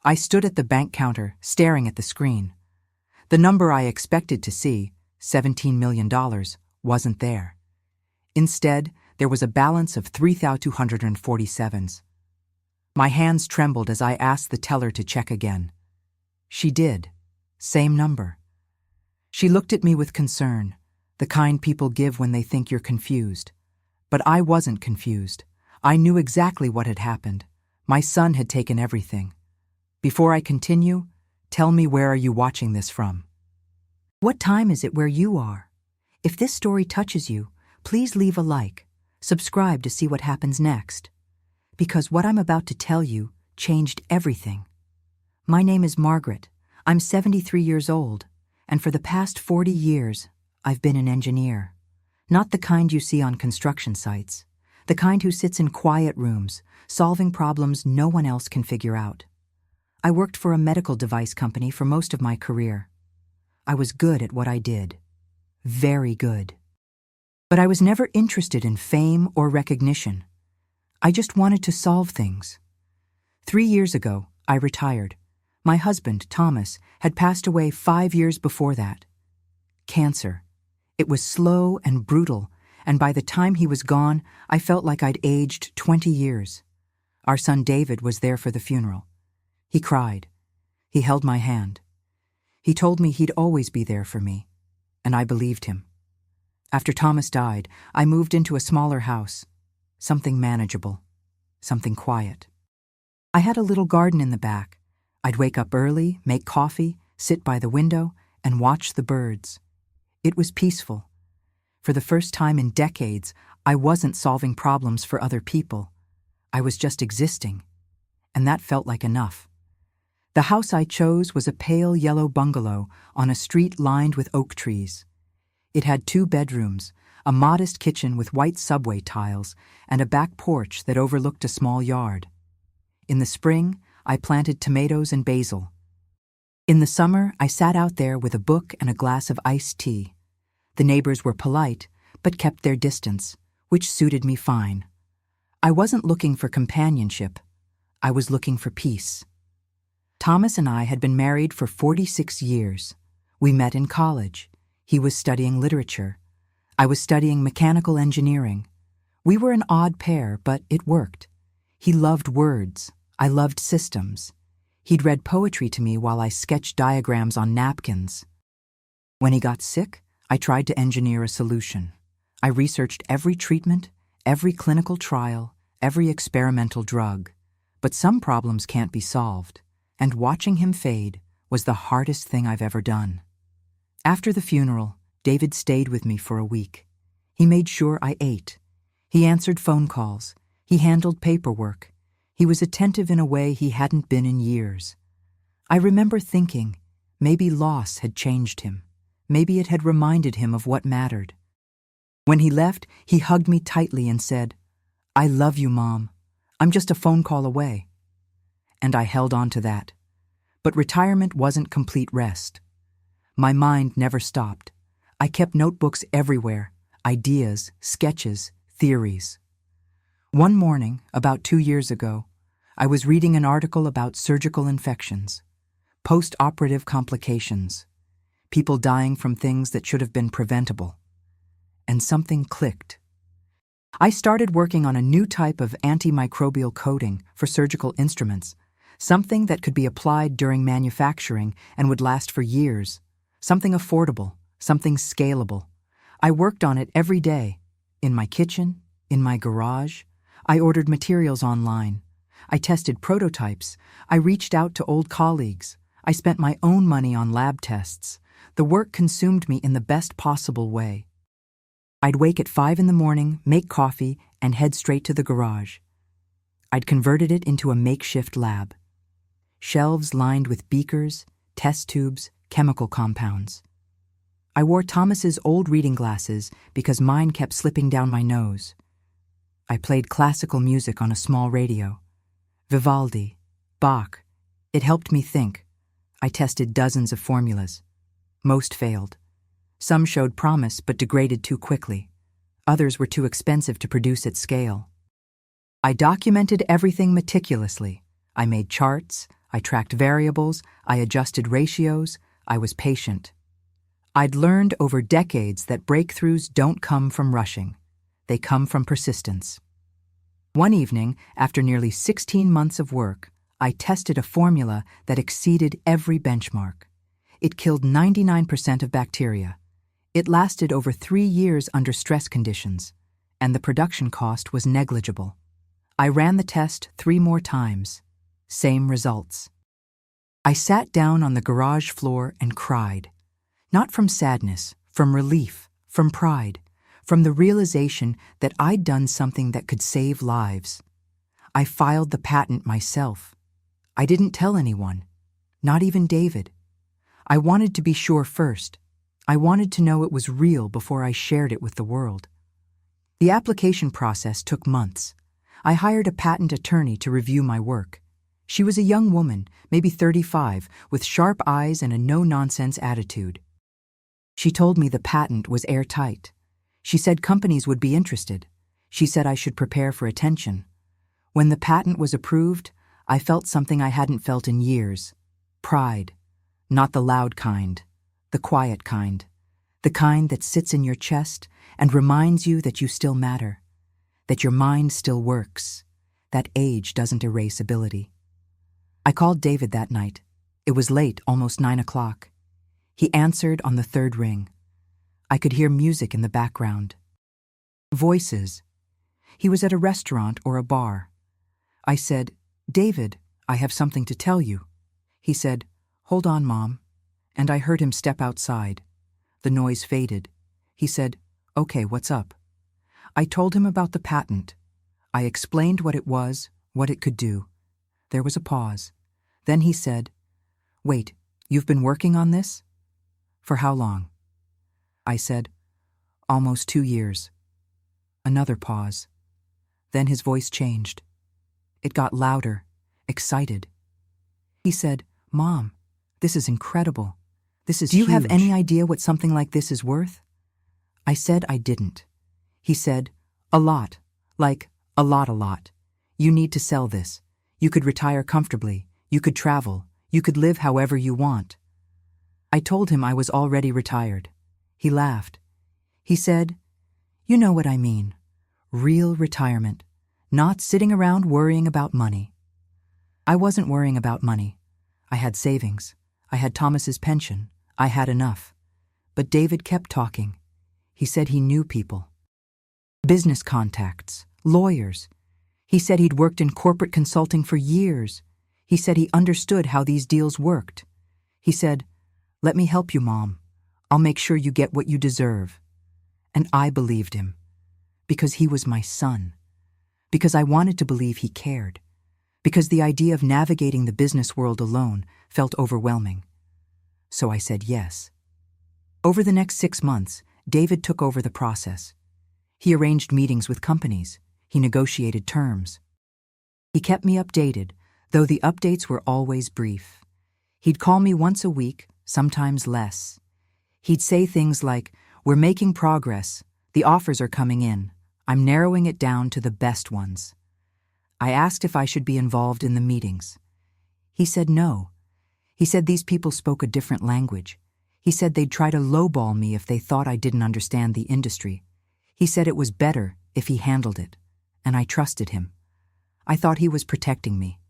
I stood at the bank counter, staring at the screen. The number I expected to see, $17 million, wasn't there. Instead, there was a balance of 3,247s. My hands trembled as I asked the teller to check again. She did. Same number. She looked at me with concern, the kind people give when they think you're confused. But I wasn't confused. I knew exactly what had happened. My son had taken everything. Before I continue, tell me, where are you watching this from? What time is it where you are? If this story touches you, please leave a like. Subscribe to see what happens next. Because what I'm about to tell you changed everything. My name is Margaret. I'm 73 years old, and for the past 40 years, I've been an engineer. Not the kind you see on construction sites, the kind who sits in quiet rooms, solving problems no one else can figure out. I worked for a medical device company for most of my career. I was good at what I did. Very good. But I was never interested in fame or recognition. I just wanted to solve things. 3 years ago, I retired. My husband, Thomas, had passed away 5 years before that. Cancer. It was slow and brutal, and by the time he was gone, I felt like I'd aged 20 years. Our son David was there for the funeral. He cried. He held my hand. He told me he'd always be there for me, and I believed him. After Thomas died, I moved into a smaller house, something manageable, something quiet. I had a little garden in the back. I'd wake up early, make coffee, sit by the window, and watch the birds. It was peaceful. For the first time in decades, I wasn't solving problems for other people. I was just existing, and that felt like enough. The house I chose was a pale yellow bungalow on a street lined with oak trees. It had 2 bedrooms, a modest kitchen with white subway tiles, and a back porch that overlooked a small yard. In the spring, I planted tomatoes and basil. In the summer, I sat out there with a book and a glass of iced tea. The neighbors were polite, but kept their distance, which suited me fine. I wasn't looking for companionship. I was looking for peace. Thomas and I had been married for 46 years. We met in college. He was studying literature. I was studying mechanical engineering. We were an odd pair, but it worked. He loved words. I loved systems. He'd read poetry to me while I sketched diagrams on napkins. When he got sick, I tried to engineer a solution. I researched every treatment, every clinical trial, every experimental drug. But some problems can't be solved, and watching him fade was the hardest thing I've ever done. After the funeral, David stayed with me for a week. He made sure I ate. He answered phone calls. He handled paperwork. He was attentive in a way he hadn't been in years. I remember thinking, maybe loss had changed him. Maybe it had reminded him of what mattered. When he left, he hugged me tightly and said, "I love you, Mom. I'm just a phone call away." And I held on to that. But retirement wasn't complete rest. My mind never stopped. I kept notebooks everywhere, ideas, sketches, theories. One morning, about 2 years ago, I was reading an article about surgical infections, post-operative complications, people dying from things that should have been preventable. And something clicked. I started working on a new type of antimicrobial coating for surgical instruments, something that could be applied during manufacturing and would last for years, something affordable, something scalable. I worked on it every day, in my kitchen, in my garage. I ordered materials online. I tested prototypes. I reached out to old colleagues. I spent my own money on lab tests. The work consumed me in the best possible way. I'd wake at 5 in the morning, make coffee, and head straight to the garage. I'd converted it into a makeshift lab. Shelves lined with beakers, test tubes, chemical compounds. I wore Thomas's old reading glasses because mine kept slipping down my nose. I played classical music on a small radio. Vivaldi, Bach. It helped me think. I tested dozens of formulas. Most failed. Some showed promise but degraded too quickly. Others were too expensive to produce at scale. I documented everything meticulously. I made charts. I tracked variables, I adjusted ratios, I was patient. I'd learned over decades that breakthroughs don't come from rushing. They come from persistence. One evening, after nearly 16 months of work, I tested a formula that exceeded every benchmark. It killed 99% of bacteria. It lasted over 3 years under stress conditions, and the production cost was negligible. I ran the test 3 more times. Same results. I sat down on the garage floor and cried. Not from sadness, from relief, from pride, from the realization that I'd done something that could save lives. I filed the patent myself. I didn't tell anyone, not even David. I wanted to be sure first. I wanted to know it was real before I shared it with the world. The application process took months. I hired a patent attorney to review my work. She was a young woman, maybe 35, with sharp eyes and a no-nonsense attitude. She told me the patent was airtight. She said companies would be interested. She said I should prepare for attention. When the patent was approved, I felt something I hadn't felt in years. Pride. Not the loud kind, the quiet kind. The kind that sits in your chest and reminds you that you still matter, that your mind still works, that age doesn't erase ability. I called David that night. It was late, almost 9 o'clock. He answered on the 3rd ring. I could hear music in the background. Voices. He was at a restaurant or a bar. I said, "David, I have something to tell you." He said, "Hold on, Mom." And I heard him step outside. The noise faded. He said, "Okay, what's up?" I told him about the patent. I explained what it was, what it could do. There was a pause. Then he said, "Wait, you've been working on this? For how long?" I said, "Almost 2 years." Another pause. Then his voice changed. It got louder, excited. He said, "Mom, this is incredible. This is huge. Do you have any idea what something like this is worth?" I said I didn't. He said, "A lot. Like, a lot. You need to sell this. You could retire comfortably. You could travel. You could live however you want." I told him I was already retired. He laughed. He said, "You know what I mean. Real retirement. Not sitting around worrying about money." I wasn't worrying about money. I had savings. I had Thomas's pension. I had enough. But David kept talking. He said he knew people. Business contacts, lawyers. He said he'd worked in corporate consulting for years. He said he understood how these deals worked. He said, "Let me help you, Mom. I'll make sure you get what you deserve." And I believed him. Because he was my son. Because I wanted to believe he cared. Because the idea of navigating the business world alone felt overwhelming. So I said yes. Over the next 6 months, David took over the process. He arranged meetings with companies. He negotiated terms. He kept me updated, though the updates were always brief. He'd call me once a week, sometimes less. He'd say things like, "We're making progress. The offers are coming in. I'm narrowing it down to the best ones." I asked if I should be involved in the meetings. He said no. He said these people spoke a different language. He said they'd try to lowball me if they thought I didn't understand the industry. He said it was better if he handled it, and I trusted him. I thought he was protecting me.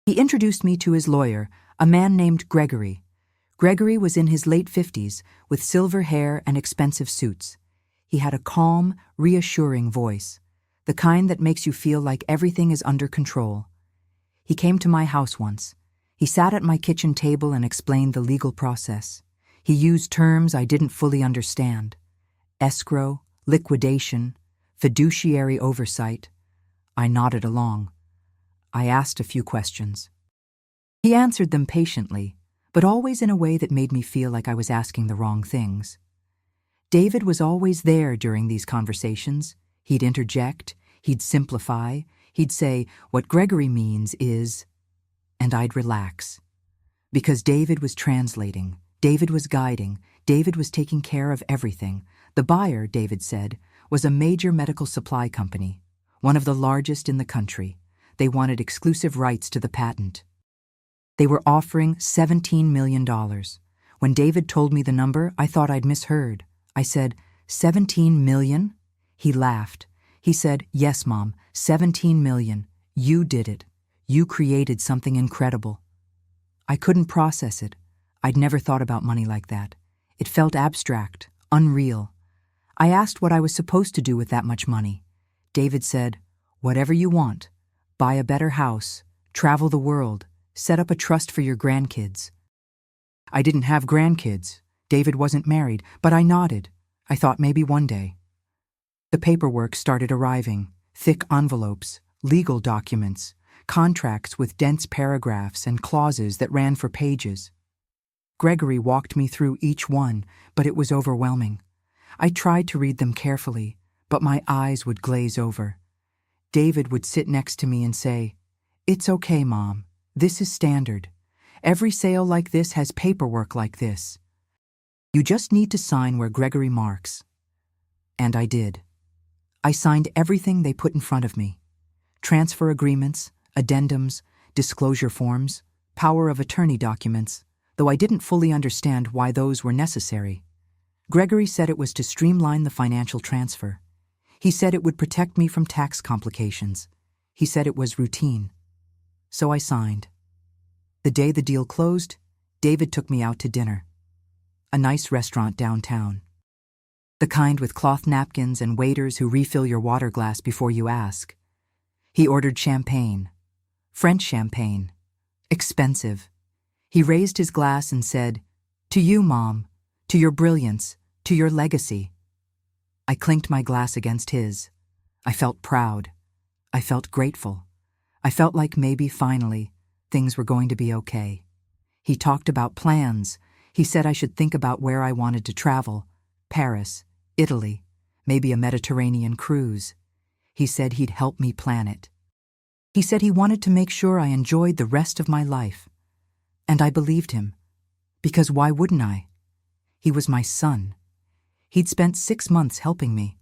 He introduced me to his lawyer, a man named Gregory. Gregory was in his late 50s, with silver hair and expensive suits. He had a calm, reassuring voice, the kind that makes you feel like everything is under control. He came to my house once. He sat at my kitchen table and explained the legal process. He used terms I didn't fully understand. Escrow, liquidation, fiduciary oversight. I nodded along. I asked a few questions. He answered them patiently, but always in a way that made me feel like I was asking the wrong things. David was always there during these conversations. He'd interject, he'd simplify, he'd say, "What Gregory means is," and I'd relax. Because David was translating, David was guiding, David was taking care of everything. The buyer, David said, was a major medical supply company, one of the largest in the country. They wanted exclusive rights to the patent. They were offering $17 million. When David told me the number, I thought I'd misheard. I said, 17 million? He laughed. He said, yes, Mom, 17 million. You did it. You created something incredible. I couldn't process it. I'd never thought about money like that. It felt abstract, unreal. I asked what I was supposed to do with that much money. David said, whatever you want. Buy a better house, travel the world, set up a trust for your grandkids. I didn't have grandkids. David wasn't married, but I nodded. I thought maybe one day. The paperwork started arriving, thick envelopes, legal documents, contracts with dense paragraphs and clauses that ran for pages. Gregory walked me through each one, but it was overwhelming. I tried to read them carefully, but my eyes would glaze over. David would sit next to me and say, "It's okay, Mom. This is standard. Every sale like this has paperwork like this. You just need to sign where Gregory marks." And I did. I signed everything they put in front of me. Transfer agreements, addendums, disclosure forms, power of attorney documents, though I didn't fully understand why those were necessary. Gregory said it was to streamline the financial transfer. He said it would protect me from tax complications. He said it was routine. So I signed. The day the deal closed, David took me out to dinner. A nice restaurant downtown. The kind with cloth napkins and waiters who refill your water glass before you ask. He ordered champagne. French champagne. Expensive. He raised his glass and said, "To you, Mom. To your brilliance. To your legacy." I clinked my glass against his. I felt proud. I felt grateful. I felt like maybe, finally, things were going to be okay. He talked about plans. He said I should think about where I wanted to travel. Paris, Italy, maybe a Mediterranean cruise. He said he'd help me plan it. He said he wanted to make sure I enjoyed the rest of my life. And I believed him. Because why wouldn't I? He was my son. He'd spent 6 months helping me.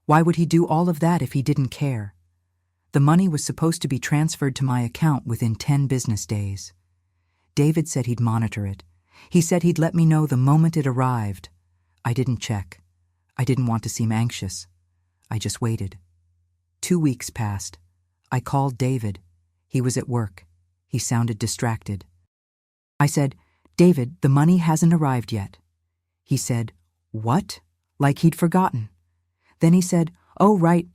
Why would he do all of that if he didn't care? The money was supposed to be transferred to my account within 10 business days. David said he'd monitor it. He said he'd let me know the moment it arrived. I didn't check. I didn't want to seem anxious. I just waited. 2 weeks passed. I called David. He was at work. He sounded distracted. I said, "David, the money hasn't arrived yet." He said, "What?" Like he'd forgotten. Then he said, "Oh, right.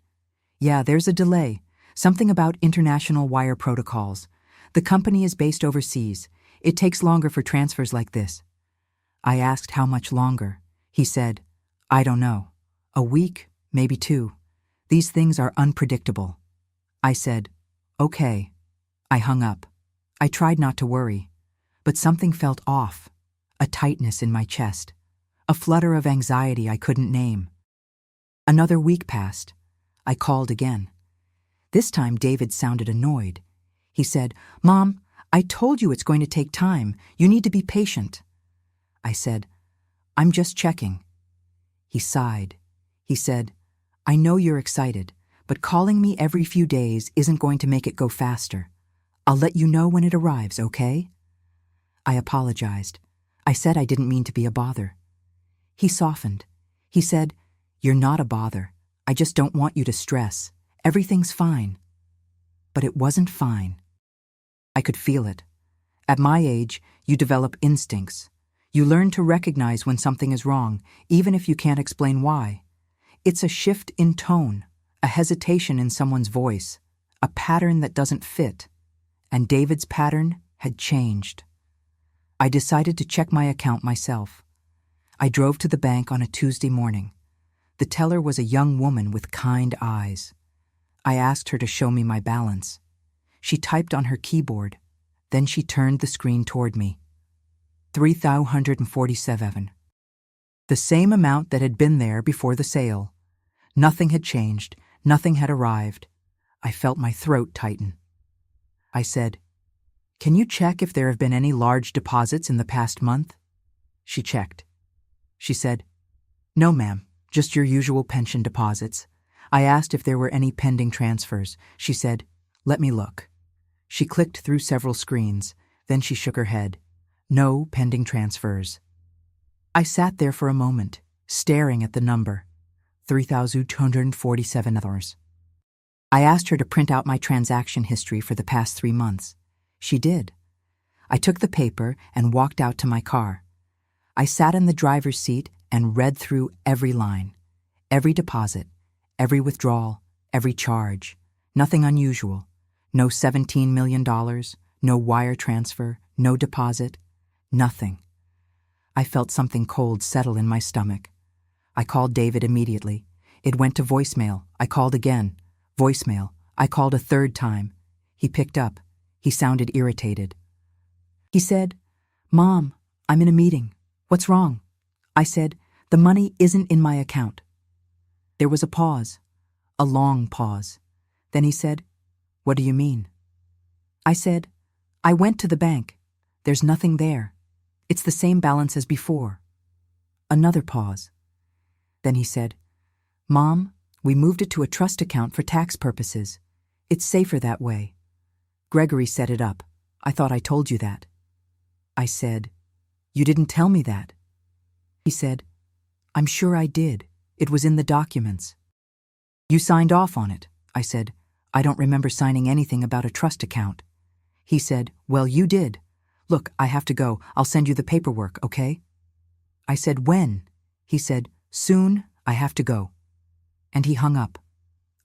Yeah, there's a delay. Something about international wire protocols. The company is based overseas. It takes longer for transfers like this." I asked how much longer. He said, "I don't know. A week, maybe 2. These things are unpredictable." I said, "Okay." I hung up. I tried not to worry, but something felt off. A tightness in my chest. A flutter of anxiety I couldn't name. Another week passed. I called again. This time David sounded annoyed. He said, "Mom, I told you it's going to take time. You need to be patient." I said, "I'm just checking." He sighed. He said, "I know you're excited, but calling me every few days isn't going to make it go faster. I'll let you know when it arrives, okay?" I apologized. I said I didn't mean to be a bother. He softened. He said, "You're not a bother. I just don't want you to stress. Everything's fine." But it wasn't fine. I could feel it. At my age, you develop instincts. You learn to recognize when something is wrong, even if you can't explain why. It's a shift in tone, a hesitation in someone's voice, a pattern that doesn't fit. And David's pattern had changed. I decided to check my account myself. I drove to the bank on a Tuesday morning. The teller was a young woman with kind eyes. I asked her to show me my balance. She typed on her keyboard. Then she turned the screen toward me. 3,147. The same amount that had been there before the sale. Nothing had changed. Nothing had arrived. I felt my throat tighten. I said, "Can you check if there have been any large deposits in the past month?" She checked. She said, "No, ma'am, just your usual pension deposits." I asked if there were any pending transfers. She said, "Let me look." She clicked through several screens. Then she shook her head. No pending transfers. I sat there for a moment, staring at the number, $3,247. I asked her to print out my transaction history for the past 3 months. She did. I took the paper and walked out to my car. I sat in the driver's seat and read through every line, every deposit, every withdrawal, every charge. Nothing unusual. No $17 million, no wire transfer, no deposit, nothing. I felt something cold settle in my stomach. I called David immediately. It went to voicemail. I called again. Voicemail. I called a third time. He picked up. He sounded irritated. He said, "Mom, I'm in a meeting. What's wrong?" I said, "The money isn't in my account." There was a pause, a long pause. Then he said, "What do you mean?" I said, "I went to the bank. There's nothing there. It's the same balance as before." Another pause. Then he said, "Mom, we moved it to a trust account for tax purposes. It's safer that way. Gregory set it up. I thought I told you that." I said, "You didn't tell me that." He said, "I'm sure I did. It was in the documents." "You signed off on it." I said, "I don't remember signing anything about a trust account." He said, "Well, you did. Look, I have to go. I'll send you the paperwork, okay?" I said, "When?" He said, "Soon. I have to go." And he hung up.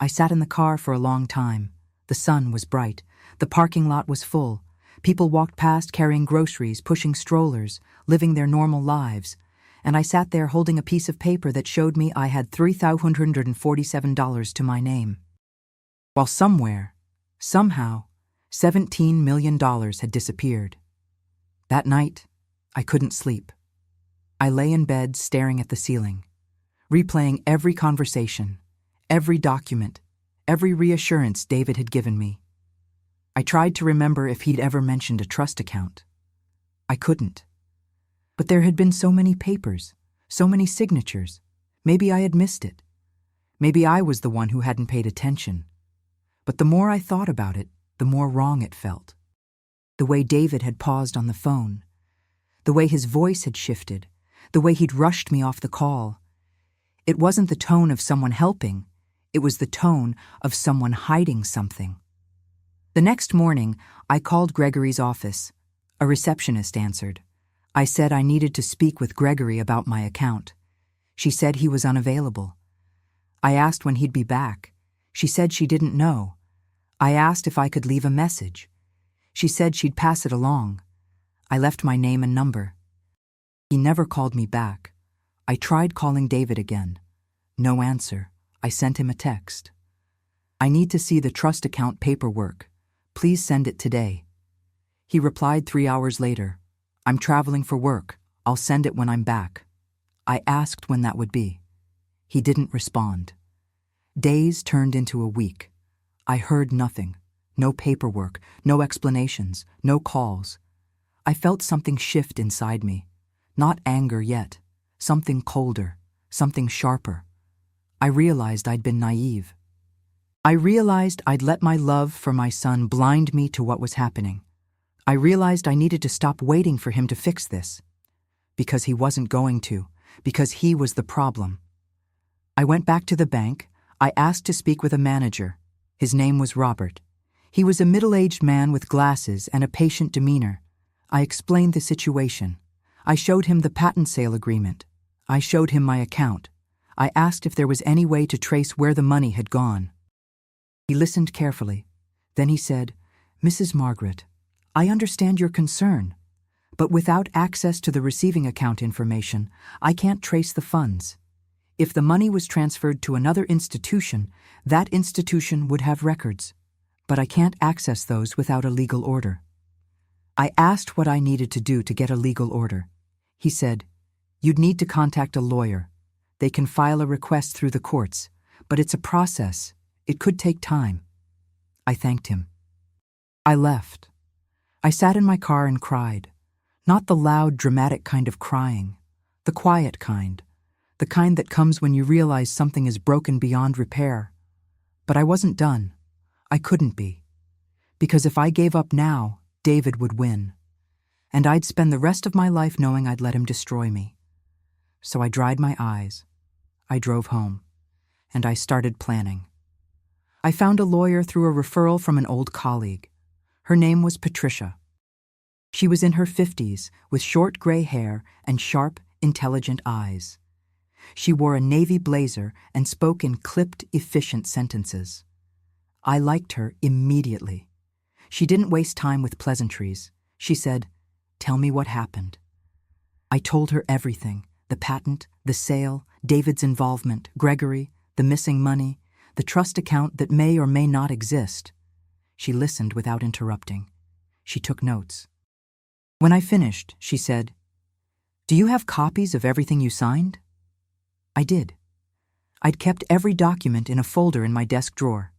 I sat in the car for a long time. The sun was bright. The parking lot was full. People walked past carrying groceries, pushing strollers, living their normal lives. And I sat there holding a piece of paper that showed me I had $3,247 to my name. While somewhere, somehow, $17 million had disappeared. That night, I couldn't sleep. I lay in bed staring at the ceiling, replaying every conversation, every document, every reassurance David had given me. I tried to remember if he'd ever mentioned a trust account. I couldn't. But there had been so many papers, so many signatures. Maybe I had missed it. Maybe I was the one who hadn't paid attention. But the more I thought about it, the more wrong it felt. The way David had paused on the phone, the way his voice had shifted, the way he'd rushed me off the call. It wasn't the tone of someone helping. It was the tone of someone hiding something. The next morning, I called Gregory's office. A receptionist answered. I said I needed to speak with Gregory about my account. She said he was unavailable. I asked when he'd be back. She said she didn't know. I asked if I could leave a message. She said she'd pass it along. I left my name and number. He never called me back. I tried calling David again. No answer. I sent him a text. "I need to see the trust account paperwork. Please send it today." He replied 3 hours later. "I'm traveling for work. I'll send it when I'm back." I asked when that would be. He didn't respond. Days turned into a week. I heard nothing. No paperwork, no explanations, no calls. I felt something shift inside me. Not anger yet. Something colder, something sharper. I realized I'd been naive. I realized I'd let my love for my son blind me to what was happening. I realized I needed to stop waiting for him to fix this. Because he wasn't going to. Because he was the problem. I went back to the bank. I asked to speak with a manager. His name was Robert. He was a middle-aged man with glasses and a patient demeanor. I explained the situation. I showed him the patent sale agreement. I showed him my account. I asked if there was any way to trace where the money had gone. He listened carefully. Then he said, "Mrs. Margaret, I understand your concern, but without access to the receiving account information, I can't trace the funds. If the money was transferred to another institution, that institution would have records, but I can't access those without a legal order." I asked what I needed to do to get a legal order. He said, "You'd need to contact a lawyer. They can file a request through the courts, but it's a process. It could take time." I thanked him. I left. I sat in my car and cried. Not the loud, dramatic kind of crying. The quiet kind. The kind that comes when you realize something is broken beyond repair. But I wasn't done. I couldn't be. Because if I gave up now, David would win. and I'd spend the rest of my life knowing I'd let him destroy me. So I dried my eyes. I drove home, and I started planning. I found a lawyer through a referral from an old colleague. Her name was Patricia. She was in her 50s, with short gray hair and sharp, intelligent eyes. She wore a navy blazer and spoke in clipped, efficient sentences. I liked her immediately. She didn't waste time with pleasantries. She said, "Tell me what happened." I told her everything: the patent, the sale, David's involvement, Gregory, the missing money, the trust account that may or may not exist. She listened without interrupting. She took notes. When I finished, she said, "Do you have copies of everything you signed?" I did. I'd kept every document in a folder in my desk drawer.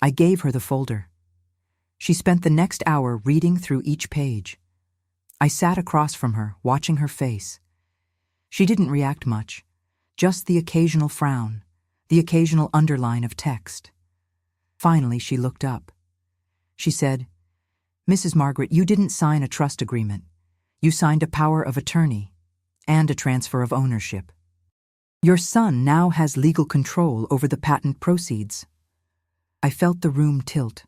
I gave her the folder. She spent the next hour reading through each page. I sat across from her, watching her face. She didn't react much, just the occasional frown, the occasional underline of text. Finally, she looked up. She said, "Mrs. Margaret, you didn't sign a trust agreement. You signed a power of attorney and a transfer of ownership. Your son now has legal control over the patent proceeds." I felt the room tilt.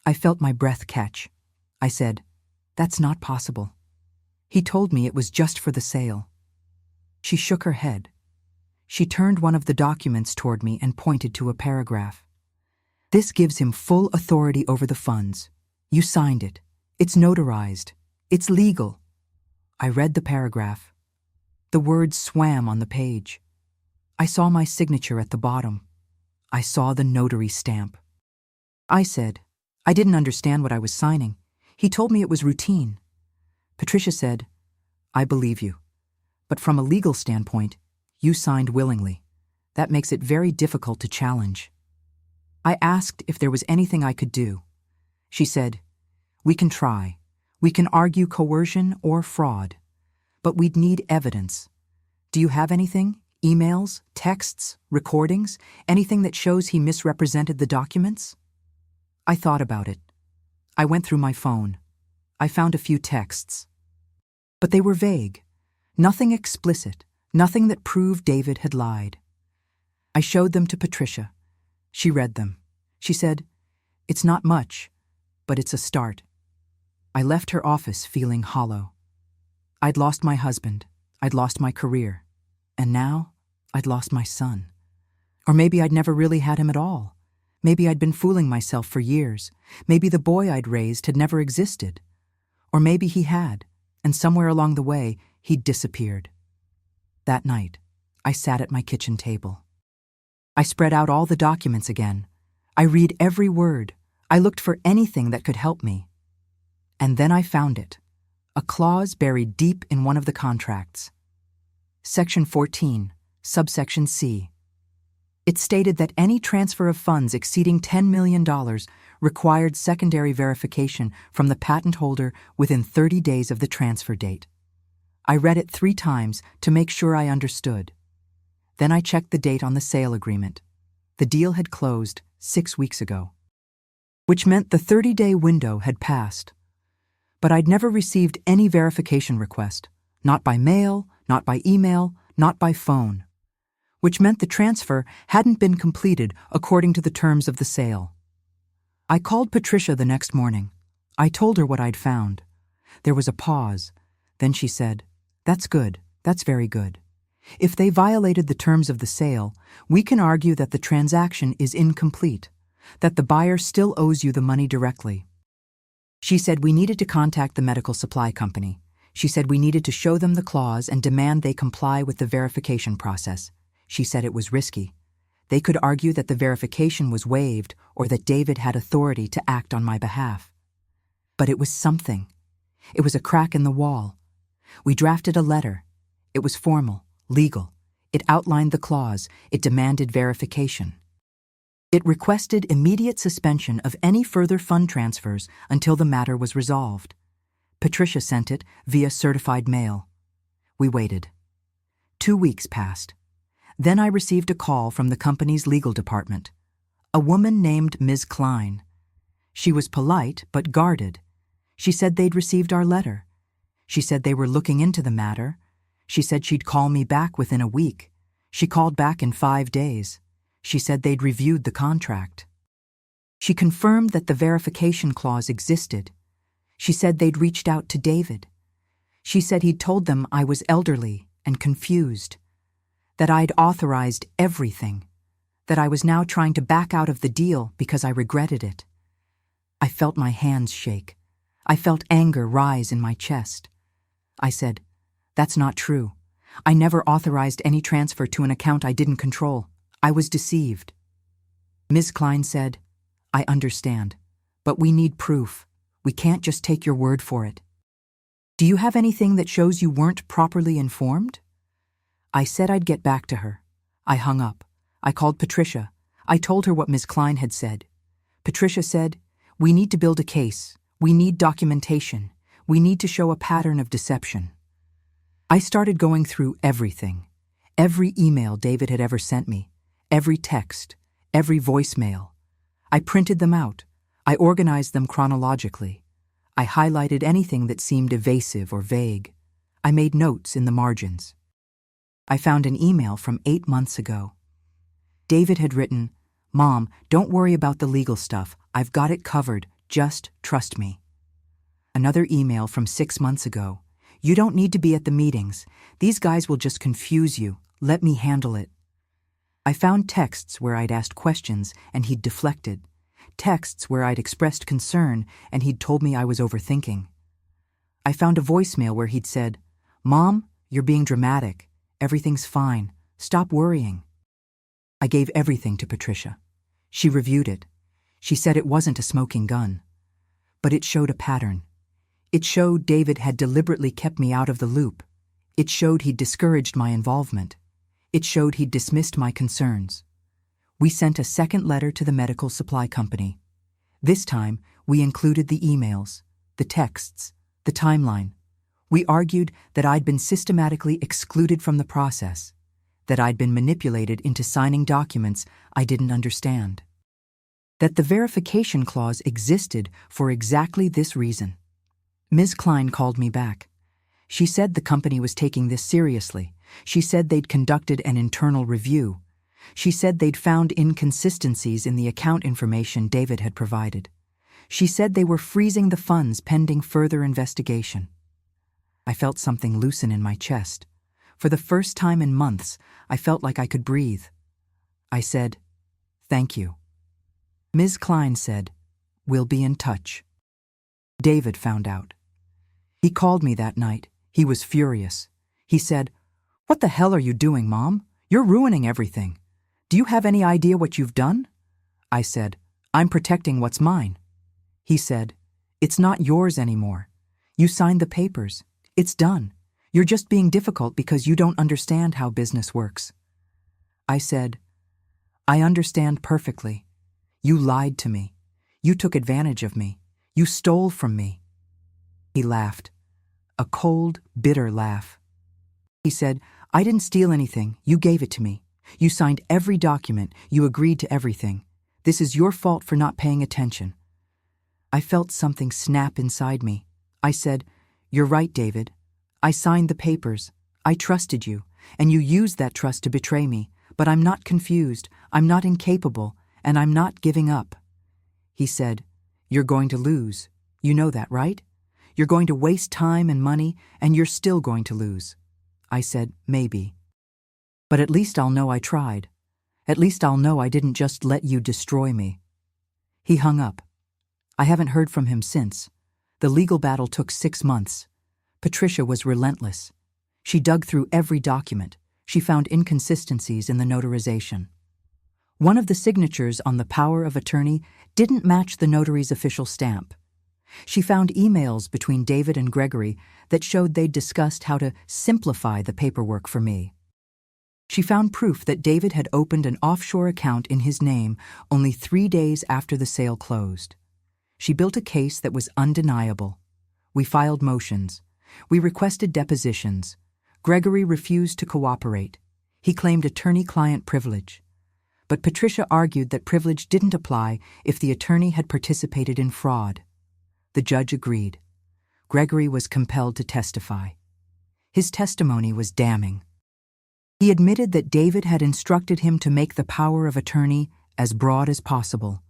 I felt my breath catch. I said, "That's not possible. He told me it was just for the sale." She shook her head. She turned one of the documents toward me and pointed to a paragraph. "This gives him full authority over the funds. You signed it. It's notarized. It's legal." I read the paragraph. The words swam on the page. I saw my signature at the bottom. I saw the notary stamp. I said, "I didn't understand what I was signing. He told me it was routine." Patricia said, "I believe you. But from a legal standpoint, you signed willingly. That makes it very difficult to challenge." I asked if there was anything I could do. She said, "We can try. We can argue coercion or fraud. But we'd need evidence. Do you have anything? Emails, texts, recordings, anything that shows he misrepresented the documents?" I thought about it. I went through my phone. I found a few texts. But they were vague. Nothing explicit. Nothing that proved David had lied. I showed them to Patricia. She read them. She said, "It's not much, but it's a start." I left her office feeling hollow. I'd lost my husband. I'd lost my career. And now, I'd lost my son. Or maybe I'd never really had him at all. Maybe I'd been fooling myself for years. Maybe the boy I'd raised had never existed. Or maybe he had, and somewhere along the way, he'd disappeared. That night, I sat at my kitchen table. I spread out all the documents again. I read every word. I looked for anything that could help me. And then I found it. A clause buried deep in one of the contracts. Section 14, subsection C. It stated that any transfer of funds exceeding $10 million required secondary verification from the patent holder within 30 days of the transfer date. I read it 3 times to make sure I understood. Then I checked the date on the sale agreement. The deal had closed 6 weeks ago, which meant the 30-day window had passed. But I'd never received any verification request, not by mail, not by email, not by phone, which meant the transfer hadn't been completed according to the terms of the sale. I called Patricia the next morning. I told her what I'd found. There was a pause. Then she said, "That's good. That's very good. If they violated the terms of the sale, we can argue that the transaction is incomplete, that the buyer still owes you the money directly." She said we needed to contact the medical supply company. She said we needed to show them the clause and demand they comply with the verification process. She said it was risky. They could argue that the verification was waived or that David had authority to act on my behalf. But it was something. It was a crack in the wall. We drafted a letter. It was formal, legal. It outlined the clause. It demanded verification. It requested immediate suspension of any further fund transfers until the matter was resolved. Patricia sent it via certified mail. We waited. 2 weeks passed. Then I received a call from the company's legal department. A woman named Ms. Klein. She was polite but guarded. She said they'd received our letter. She said they were looking into the matter. She said she'd call me back within a week. She called back in 5 days. She said they'd reviewed the contract. She confirmed that the verification clause existed. She said they'd reached out to David. She said he'd told them I was elderly and confused, that I'd authorized everything, that I was now trying to back out of the deal because I regretted it. I felt my hands shake. I felt anger rise in my chest. I said, "That's not true. I never authorized any transfer to an account I didn't control. I was deceived." Ms. Klein said, "I understand, but we need proof. We can't just take your word for it. Do you have anything that shows you weren't properly informed?" I said I'd get back to her. I hung up. I called Patricia. I told her what Ms. Klein had said. Patricia said, "We need to build a case. We need documentation. We need to show a pattern of deception." I started going through everything. Every email David had ever sent me, every text, every voicemail. I printed them out. I organized them chronologically. I highlighted anything that seemed evasive or vague. I made notes in the margins. I found an email from 8 months ago. David had written, "Mom, don't worry about the legal stuff. I've got it covered. Just trust me." Another email from 6 months ago. "You don't need to be at the meetings. These guys will just confuse you. Let me handle it." I found texts where I'd asked questions and he'd deflected. Texts where I'd expressed concern and he'd told me I was overthinking. I found a voicemail where he'd said, "Mom, you're being dramatic. Everything's fine. Stop worrying." I gave everything to Patricia. She reviewed it. She said it wasn't a smoking gun. But it showed a pattern. It showed David had deliberately kept me out of the loop. It showed he'd discouraged my involvement. It showed he'd dismissed my concerns. We sent a second letter to the medical supply company. This time, we included the emails, the texts, the timeline. We argued that I'd been systematically excluded from the process, that I'd been manipulated into signing documents I didn't understand, that the verification clause existed for exactly this reason. Ms. Klein called me back. She said the company was taking this seriously. She said they'd conducted an internal review. She said they'd found inconsistencies in the account information David had provided. She said they were freezing the funds pending further investigation. I felt something loosen in my chest. For the first time in months, I felt like I could breathe. I said, "Thank you." Ms. Klein said, "We'll be in touch." David found out. He called me that night. He was furious. He said, "What the hell are you doing, Mom? You're ruining everything. Do you have any idea what you've done?" I said, "I'm protecting what's mine." He said, "It's not yours anymore. You signed the papers. It's done. You're just being difficult because you don't understand how business works." I said, "I understand perfectly. You lied to me. You took advantage of me. You stole from me." He laughed. A cold, bitter laugh. He said, "I didn't steal anything. You gave it to me. You signed every document. You agreed to everything. This is your fault for not paying attention." I felt something snap inside me. I said, "You're right, David. I signed the papers. I trusted you, and you used that trust to betray me, but I'm not confused, I'm not incapable, and I'm not giving up." He said, "You're going to lose. You know that, right? You're going to waste time and money, and you're still going to lose." I said, "Maybe. But at least I'll know I tried. At least I'll know I didn't just let you destroy me." He hung up. I haven't heard from him since. The legal battle took 6 months. Patricia was relentless. She dug through every document. She found inconsistencies in the notarization. One of the signatures on the power of attorney didn't match the notary's official stamp. She found emails between David and Gregory that showed they'd discussed how to simplify the paperwork for me. She found proof that David had opened an offshore account in his name only 3 days after the sale closed. She built a case that was undeniable. We filed motions. We requested depositions. Gregory refused to cooperate. He claimed attorney-client privilege. But Patricia argued that privilege didn't apply if the attorney had participated in fraud. The judge agreed. Gregory was compelled to testify. His testimony was damning. He admitted that David had instructed him to make the power of attorney as broad as possible.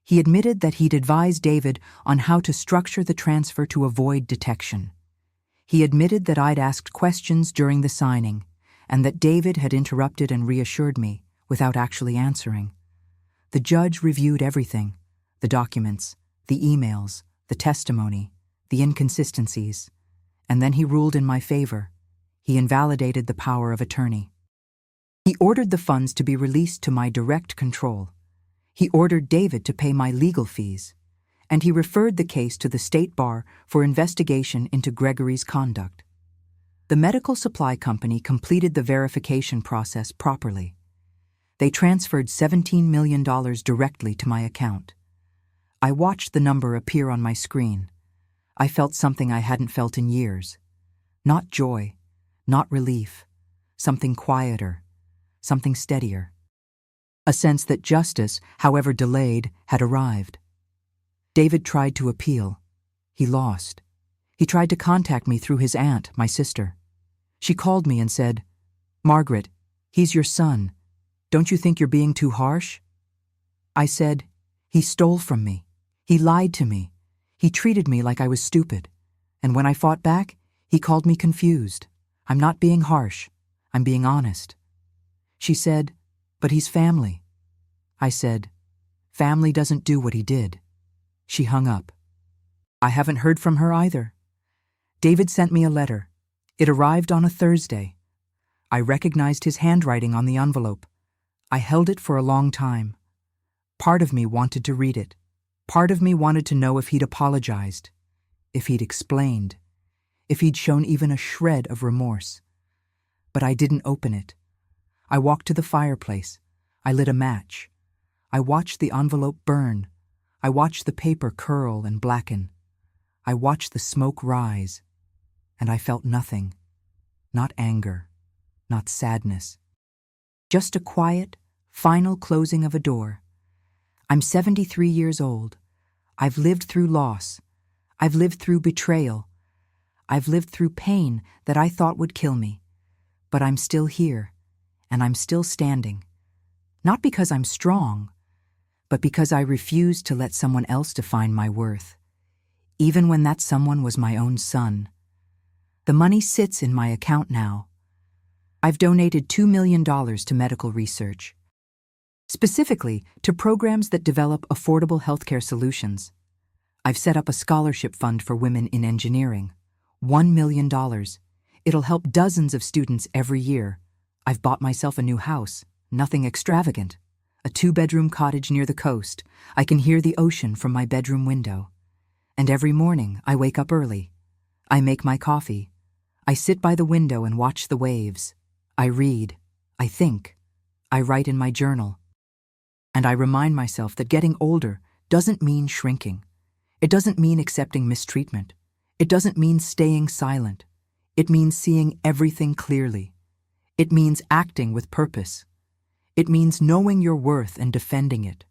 He admitted that he'd advised David on how to structure the transfer to avoid detection. He admitted that I'd asked questions during the signing, and that David had interrupted and reassured me without actually answering. The judge reviewed everything: the documents, the emails, the testimony, the inconsistencies, and then he ruled in my favor. He invalidated the power of attorney. He ordered the funds to be released to my direct control. He ordered David to pay my legal fees, and he referred the case to the state bar for investigation into Gregory's conduct. The medical supply company completed the verification process properly. They transferred $17 million directly to my account. I watched the number appear on my screen. I felt something I hadn't felt in years. Not joy, not relief, something quieter, something steadier. A sense that justice, however delayed, had arrived. David tried to appeal. He lost. He tried to contact me through his aunt, my sister. She called me and said, "Margaret, he's your son. Don't you think you're being too harsh?" I said, "He stole from me. He lied to me. He treated me like I was stupid. And when I fought back, he called me confused. I'm not being harsh. I'm being honest." She said, "But he's family." I said, "Family doesn't do what he did." She hung up. I haven't heard from her either. David sent me a letter. It arrived on a Thursday. I recognized his handwriting on the envelope. I held it for a long time. Part of me wanted to read it. Part of me wanted to know if he'd apologized, if he'd explained, if he'd shown even a shred of remorse. But I didn't open it. I walked to the fireplace. I lit a match. I watched the envelope burn. I watched the paper curl and blacken. I watched the smoke rise. And I felt nothing. Not anger. Not sadness. Just a quiet, final closing of a door. I'm 73 years old. I've lived through loss. I've lived through betrayal. I've lived through pain that I thought would kill me. But I'm still here. And I'm still standing. Not because I'm strong, but because I refused to let someone else define my worth, even when that someone was my own son. The money sits in my account now. I've donated $2 million to medical research, specifically to programs that develop affordable healthcare solutions. I've set up a scholarship fund for women in engineering, $1 million. It'll help dozens of students every year. I've bought myself a new house, nothing extravagant. A 2-bedroom cottage near the coast. I can hear the ocean from my bedroom window. And every morning I wake up early. I make my coffee. I sit by the window and watch the waves. I read. I think. I write in my journal. And I remind myself that getting older doesn't mean shrinking. It doesn't mean accepting mistreatment. It doesn't mean staying silent. It means seeing everything clearly. It means acting with purpose. It means knowing your worth and defending it.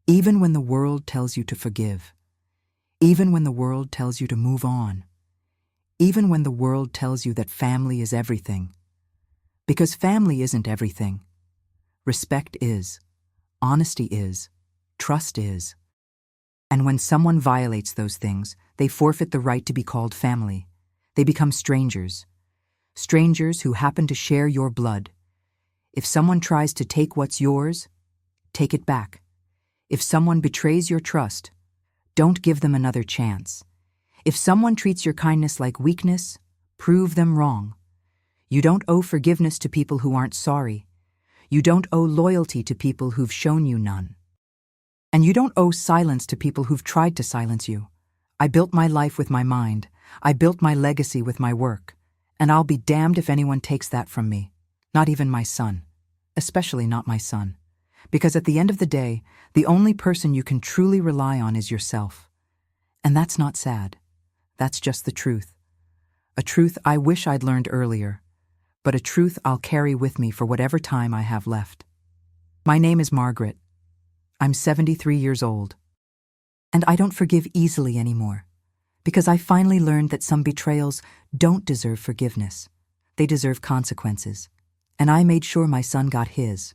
Even when the world tells you to forgive. Even when the world tells you to move on. Even when the world tells you that family is everything. Because family isn't everything. Respect is. Honesty is. Trust is. And when someone violates those things, they forfeit the right to be called family. They become strangers. Strangers who happen to share your blood. If someone tries to take what's yours, take it back. If someone betrays your trust, don't give them another chance. If someone treats your kindness like weakness, prove them wrong. You don't owe forgiveness to people who aren't sorry. You don't owe loyalty to people who've shown you none. And you don't owe silence to people who've tried to silence you. I built my life with my mind. I built my legacy with my work. And I'll be damned if anyone takes that from me. Not even my son. Especially not my son. Because at the end of the day, the only person you can truly rely on is yourself. And that's not sad. That's just the truth. A truth I wish I'd learned earlier, but a truth I'll carry with me for whatever time I have left. My name is Margaret. I'm 73 years old. And I don't forgive easily anymore. Because I finally learned that some betrayals don't deserve forgiveness. They deserve consequences. And I made sure my son got his.